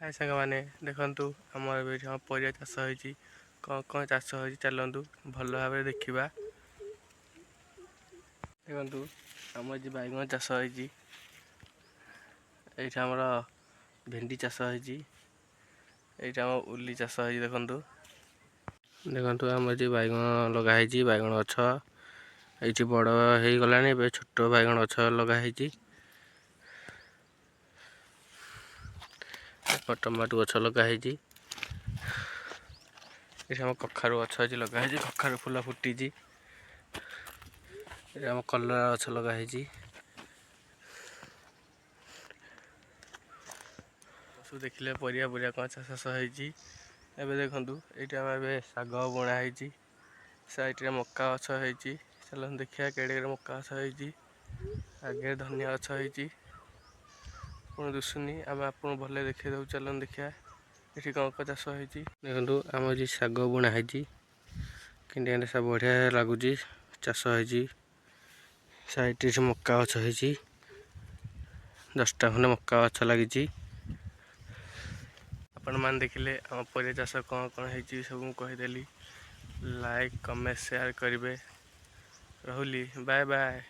हाय साଙ୍ଗ ମାନେ ଦେଖନ୍ତୁ ଆମର ଏଠି ପରିବା ଚାଷ ହେଇଛି। କଣ ଚାଷ ହେଇଛି ଚାଲନ୍ତୁ ଭଲ ଭାବରେ ଦେଖିବା। ଦେଖନ୍ତୁ ଆମର ଏଠି ବାଇଗଣ ଚାଷ ହେଇଛି। ଏଇଠି ଆମର ଭେଣ୍ଡି ଚାଷ ହେଇଛି। ଏଇଠି ଆମର ଉଲି ଚାଷ ହେଇଛି। ଦେଖନ୍ତୁ ଆମର ଏଠି ବାଇଗଣ ଲଗା ହେଇଛି। ବାଇଗଣ ଗଛ ଏଇଠି ବଡ଼ ହେଇଗଲାଣି। ଏବେ ଛୋଟ ବାଇଗଣ ଗଛ ଲଗା ହେଇଛି। ଟମାଟୋ ଗଛ ଲଗା ହେଇଛି। ଏଠି ଆମ କଖାରୁ ଗଛ ଅଛି ଲଗା ହେଇଛି। କଖାରୁ ଫୁଲ ଫୁଟିଛି। ଏଠି ଆମ କଲରା ଗଛ ଲଗା ହେଇଛି। ସବୁ ଦେଖିଲେ ପରିବା କଣ ଚାଷ ହେଇଛି। ଏବେ ଦେଖନ୍ତୁ ଏଇଠି ଆମେ ଏବେ ଶାଗ ବୁଣା ହେଇଛି। ସାଇଟରେ ମକା ଗଛ ହେଇଛି। ଚାଲନ୍ତୁ ଦେଖିବା କେଡ଼େ କେଡ଼େ ମକା ଗଛ ହେଇଛି। ଆଗରେ ଧନିଆ ଗଛ ହେଇଛି। ଆପଣ ଦିଶୁନି ଆମେ ଆପଣଙ୍କୁ ଭଲ ଦେଖେଇ ଦବୁ। ଚାଲନ୍ତୁ ଦେଖିବା ଏଠି କଣ ଚାଷ ହେଇଛି। ଦେଖନ୍ତୁ ଆମର ଏଠି ଶାଗ ବୁଣା ହେଇଛି। କେମିତି ସବୁ ବଢ଼ିଆ ଲାଗୁଛି। ଚାଷ ହେଇଛି। ସାଇଟରେ ମକା ଗଛ ହେଇଛି। 10ଟା ଖଣ୍ଡେ ମକା ଗଛ ଲାଗିଛି। ଆପଣମାନେ ଦେଖିଲେ ଆମ ପରିବା ଚାଷ କଣ ହେଇଛି ସବୁ ମୁଁ କହିଦେଲି। ଲାଇକ୍ କମେଣ୍ଟ ସେୟାର କରିବେ। ରହିଲି ବାଏ ବାଏ।